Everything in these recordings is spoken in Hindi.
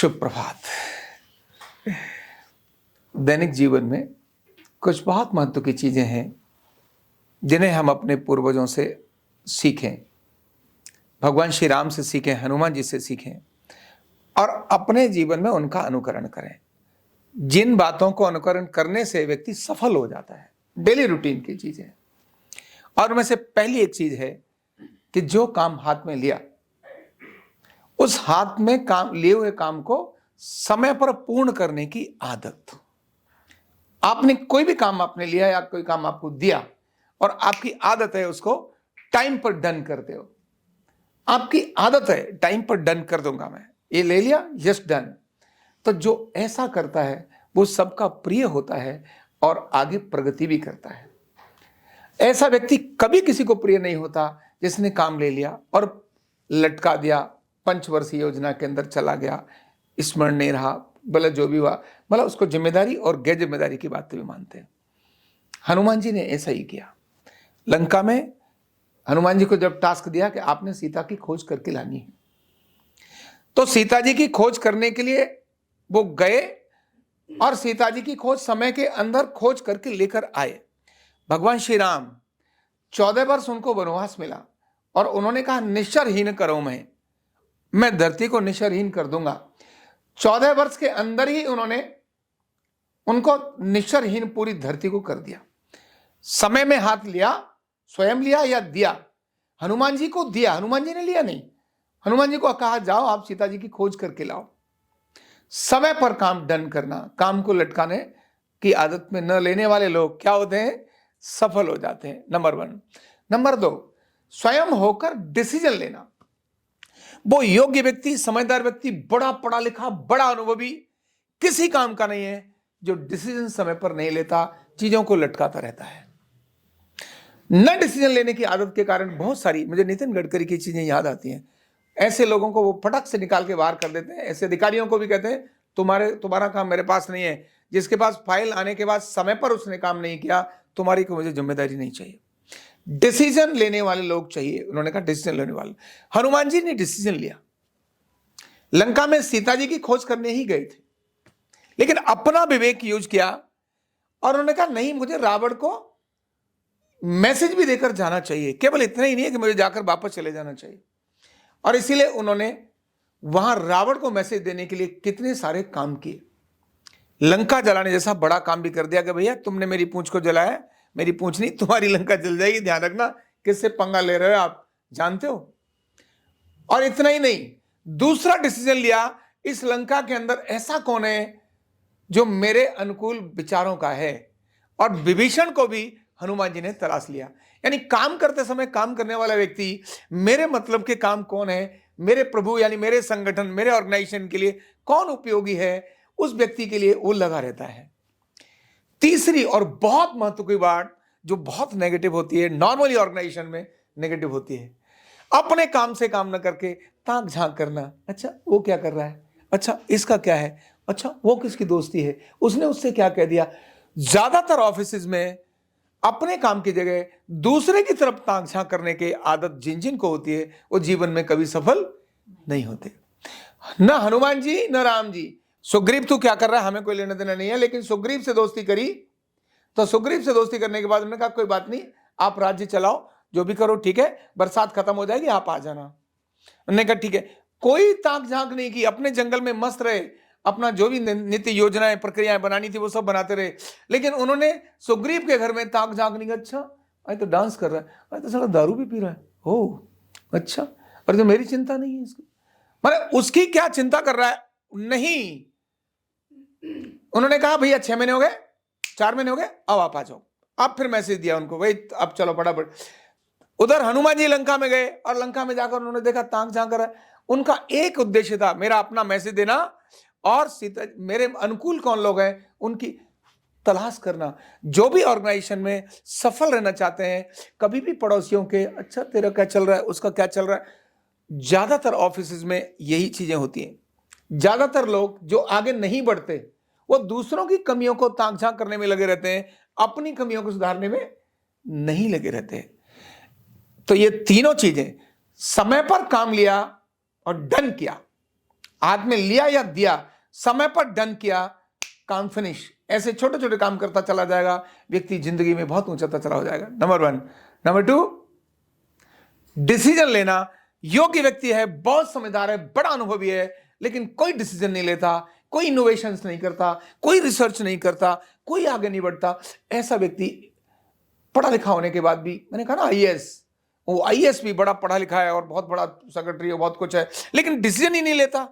शुभ प्रभात। दैनिक जीवन में कुछ बहुत महत्व की चीजें हैं जिन्हें हम अपने पूर्वजों से सीखें, भगवान श्री राम से सीखें, हनुमान जी से सीखें और अपने जीवन में उनका अनुकरण करें। जिन बातों को अनुकरण करने से व्यक्ति सफल हो जाता है, डेली रूटीन की चीजें। और उनमें से पहली एक चीज है कि जो काम हाथ में लिया, उस हाथ में काम लिए हुए काम को समय पर पूर्ण करने की आदत। आपने कोई भी काम आपने लिया या कोई काम आपको दिया और आपकी आदत है उसको टाइम पर डन करते हो। आपकी आदत है टाइम पर डन कर दूंगा, मैं ये ले लिया, जस्ट डन। तो जो ऐसा करता है वो सबका प्रिय होता है और आगे प्रगति भी करता है। ऐसा व्यक्ति कभी किसी को प्रिय नहीं होता जिसने काम ले लिया और लटका दिया, पंचवर्षीय योजना के अंदर चला गया, स्मरण नहीं रहा, भले जो भी हुआ, मतलब उसको जिम्मेदारी और गैर जिम्मेदारी की बात भी मानते हैं। हनुमान जी ने ऐसा ही किया। लंका में हनुमान जी को जब टास्क दिया कि आपने सीता की खोज करके लानी है, तो सीता जी की खोज करने के लिए वो गए और सीता जी की खोज समय के अंदर खोज करके लेकर आए। भगवान श्री राम 14 वर्ष उनको वनवास मिला और उन्होंने कहा निश्चरहीन करो, मैं धरती को निश्चरहीन कर दूंगा। 14 वर्ष के अंदर ही उन्होंने उनको निश्चरहीन पूरी धरती को कर दिया। समय में हाथ लिया, स्वयं लिया या दिया? हनुमान जी को दिया, हनुमान जी ने लिया नहीं। हनुमान जी को कहा जाओ आप सीता जी की खोज करके लाओ। समय पर काम डन करना, काम को लटकाने की आदत में न लेने वाले लोग क्या होते हैं? सफल हो जाते हैं, नंबर 1। नंबर 2, स्वयं होकर डिसीजन लेना। वो योग्य व्यक्ति, समझदार व्यक्ति, बड़ा पढ़ा लिखा, बड़ा अनुभवी किसी काम का नहीं है जो डिसीजन समय पर नहीं लेता, चीजों को लटकाता रहता है। न डिसीजन लेने की आदत के कारण बहुत सारी, मुझे नितिन गडकरी की चीजें याद आती हैं। ऐसे लोगों को वो फटक से निकाल के बाहर कर देते हैं। ऐसे अधिकारियों को भी कहते हैं तुम्हारा काम मेरे पास नहीं है। जिसके पास फाइल आने के बाद समय पर उसने काम नहीं किया, तुम्हारी को मुझे जिम्मेदारी नहीं चाहिए। डिसीजन लेने वाले लोग चाहिए। उन्होंने कहा डिसीजन लेने वाले। हनुमान जी ने डिसीजन लिया। लंका में सीता जी की खोज करने ही गए थे, लेकिन अपना विवेक यूज किया और उन्होंने कहा नहीं, मुझे रावण को मैसेज भी देकर जाना चाहिए। केवल इतना ही नहीं है कि मुझे जाकर वापस चले जाना चाहिए। और इसीलिए उन्होंने वहां रावण को मैसेज देने के लिए कितने सारे काम किए। लंका जलाने जैसा बड़ा काम भी कर दिया कि भैया तुमने मेरी पूंछ को जलाया, मेरी पूंछ नहीं तुम्हारी लंका जल जाएगी, ध्यान रखना। किससे पंगा ले रहे हो आप, जानते हो? और इतना ही नहीं, दूसरा डिसीजन लिया, इस लंका के अंदर ऐसा कौन है जो मेरे अनुकूल विचारों का है। और विभीषण को भी हनुमान जी ने तलाश लिया। यानी काम करते समय काम करने वाला व्यक्ति, मेरे मतलब के काम कौन है, मेरे प्रभु यानी मेरे संगठन, मेरे ऑर्गेनाइजेशन के लिए कौन उपयोगी है, उस व्यक्ति के लिए वो लगा रहता है। तीसरी और बहुत महत्वपूर्ण की बात जो बहुत नेगेटिव होती है, नॉर्मली ऑर्गेनाइजेशन में नेगेटिव होती है, अपने काम से काम न करके ताक झांक करना। अच्छा वो क्या कर रहा है, अच्छा इसका क्या है, अच्छा वो किसकी दोस्ती है, उसने उससे क्या कह दिया। ज्यादातर ऑफिस में अपने काम की जगह दूसरे की तरफ ताक झांक करने की आदत जिन को होती है, वो जीवन में कभी सफल नहीं होते। न हनुमान जी न राम जी। सुग्रीव तू क्या कर रहा है, हमें कोई लेना देना नहीं है, लेकिन सुग्रीव से दोस्ती करी तो सुग्रीव से दोस्ती करने के बाद उन्होंने कहा कोई बात नहीं, आप राज्य चलाओ, जो भी करो ठीक है, बरसात खत्म हो जाएगी, आप आ जाना। उन्होंने कहा ठीक है। कोई ताक झांक नहीं की, अपने जंगल में मस्त रहे, अपना जो भी नीति योजनाएं प्रक्रियाएं बनानी थी वो सब बनाते रहे। लेकिन उन्होंने सुग्रीव के घर में ताक झांक नहीं। अच्छा आज तो डांस कर रहा है, आज तो साला दारू भी पी रहा है, हो अच्छा, और तो मेरी चिंता नहीं है इसकी, मतलब उसकी क्या चिंता कर रहा है, नहीं। उन्होंने कहा भैया 6 महीने हो गए, 4 महीने हो गए, अब आप आ जाओ। अब फिर मैसेज दिया उनको, भाई अब चलो फटाफट। उधर हनुमान जी लंका में गए और लंका में जाकर उन्होंने देखा ताक झांक कर रहा है। उनका एक उद्देश्य था, मेरा अपना मैसेज देना और सीता, मेरे अनुकूल कौन लोग हैं उनकी तलाश करना। जो भी ऑर्गेनाइजेशन में सफल रहना चाहते हैं, कभी भी पड़ोसियों के अच्छा तेरा क्या चल रहा है, उसका क्या चल रहा है, ज्यादातर ऑफिस में यही चीजें होती हैं। ज्यादातर लोग जो आगे नहीं बढ़ते वो दूसरों की कमियों को ताक झांक करने में लगे रहते हैं, अपनी कमियों को सुधारने में नहीं लगे रहते। तो ये तीनों चीजें, समय पर काम लिया और डन किया, हाथ में लिया या दिया, समय पर डन किया, काम फिनिश। ऐसे छोटे छोटे काम करता चला जाएगा, व्यक्ति जिंदगी में बहुत ऊंचा चला हो जाएगा। नंबर 1। नंबर 2, डिसीजन लेना। योग्य व्यक्ति है, बहुत समझदार है, बड़ा अनुभवी है, लेकिन कोई डिसीजन नहीं लेता, कोई इनोवेशंस नहीं करता, कोई रिसर्च नहीं करता, कोई आगे नहीं बढ़ता। ऐसा व्यक्ति पढ़ा लिखा होने के बाद भी, मैंने कहा ना आईएएस, वो आईएएस भी बड़ा पढ़ा लिखा है और बहुत बड़ा सेक्रेटरी है, बहुत कुछ है, लेकिन डिसीजन ही नहीं लेता,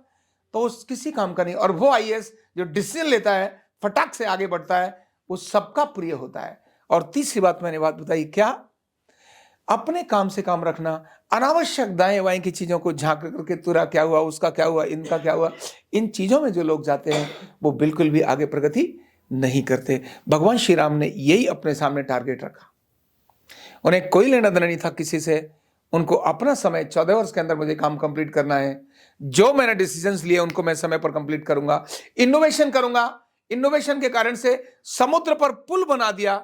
तो उस किसी काम का नहीं। और वो आईएएस जो डिसीजन लेता है, फटाक से आगे बढ़ता है, वो सबका प्रिय होता है। और तीसरी बात मैंने बताई, क्या? अपने काम से काम रखना। अनावश्यक दाएं बाएं की चीजों को झांक करके तुरा क्या हुआ, उसका क्या हुआ, इनका क्या हुआ, इन चीजों में जो लोग जाते हैं वो बिल्कुल भी आगे प्रगति नहीं करते। भगवान श्री राम ने यही अपने सामने टारगेट रखा। उन्हें कोई लेना देना नहीं था किसी से। उनको अपना समय 14 वर्ष के अंदर मुझे काम कंप्लीट करना है। जो मैंने डिसीजंस लिए उनको मैं समय पर कंप्लीट करूंगा, इनोवेशन करूंगा। इनोवेशन के कारण से समुद्र पर पुल बना दिया।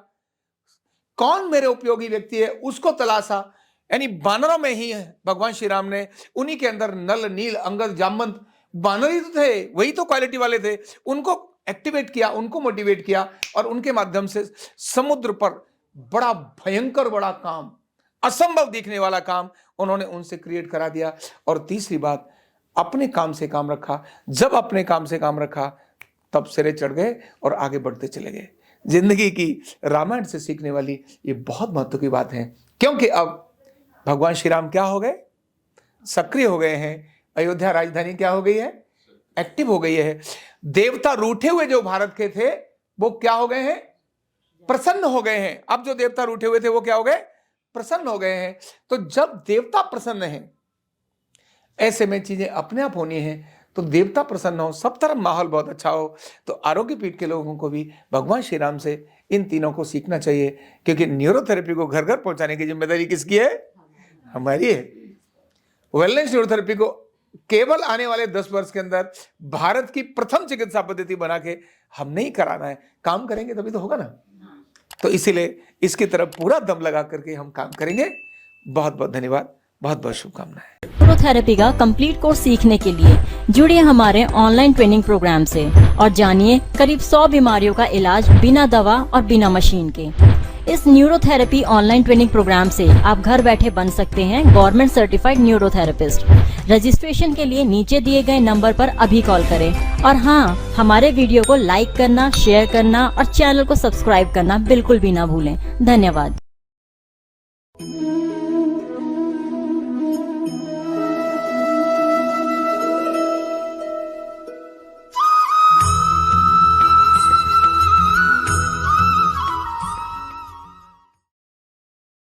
कौन मेरे उपयोगी व्यक्ति है उसको तलाशा। यानी बानरों में ही भगवान श्री राम ने, उन्हीं के अंदर नल, नील, अंगद, जामवंत बानर ही तो थे, वही तो क्वालिटी वाले थे। उनको एक्टिवेट किया, उनको मोटिवेट किया और उनके माध्यम से समुद्र पर बड़ा भयंकर बड़ा काम, असंभव दिखने वाला काम उन्होंने उनसे क्रिएट करा दिया। और तीसरी बात, अपने काम से काम रखा। जब अपने काम से काम रखा तब सिरे चढ़ गए और आगे बढ़ते चले गए। जिंदगी की रामायण से सीखने वाली ये बहुत महत्व की बात है, क्योंकि अब भगवान श्री राम क्या हो गए? सक्रिय हो गए हैं। अयोध्या राजधानी क्या हो गई है? एक्टिव हो गई है। देवता रूठे हुए जो भारत के थे वो क्या हो गए हैं? प्रसन्न हो गए हैं। अब जो देवता रूठे हुए थे वो क्या हो गए? प्रसन्न हो गए हैं। तो जब देवता प्रसन्न है, ऐसे में चीजें अपने आप होनी है। तो देवता प्रसन्न हो, सब तरफ माहौल बहुत अच्छा हो, तो आरोग्य पीठ के लोगों को भी भगवान श्री राम से इन तीनों को सीखना चाहिए, क्योंकि न्यूरोथेरेपी को घर घर पहुंचाने की जिम्मेदारी किसकी है? हमारी है। वेलनेस न्यूरोथेरेपी को केवल आने वाले 10 वर्ष के अंदर भारत की प्रथम चिकित्सा पद्धति बना के हमने ही कराना है। काम करेंगे तभी तो होगा ना। तो इसीलिए इसकी तरफ पूरा दम लगा करके हम काम करेंगे। बहुत बहुत धन्यवाद, बहुत बहुत शुभकामनाएं। न्यूरोथेरेपी का कंप्लीट कोर्स सीखने के लिए जुड़िए हमारे ऑनलाइन ट्रेनिंग प्रोग्राम से और जानिए करीब 100 बीमारियों का इलाज बिना दवा और बिना मशीन के। इस न्यूरोथेरेपी ऑनलाइन ट्रेनिंग प्रोग्राम से आप घर बैठे बन सकते हैं गवर्नमेंट सर्टिफाइड न्यूरोथेरेपिस्ट। रजिस्ट्रेशन के लिए नीचे दिए गए नंबर पर अभी कॉल करें। और हाँ, हमारे वीडियो को लाइक करना, शेयर करना और चैनल को सब्सक्राइब करना बिल्कुल भी ना भूलें। धन्यवाद।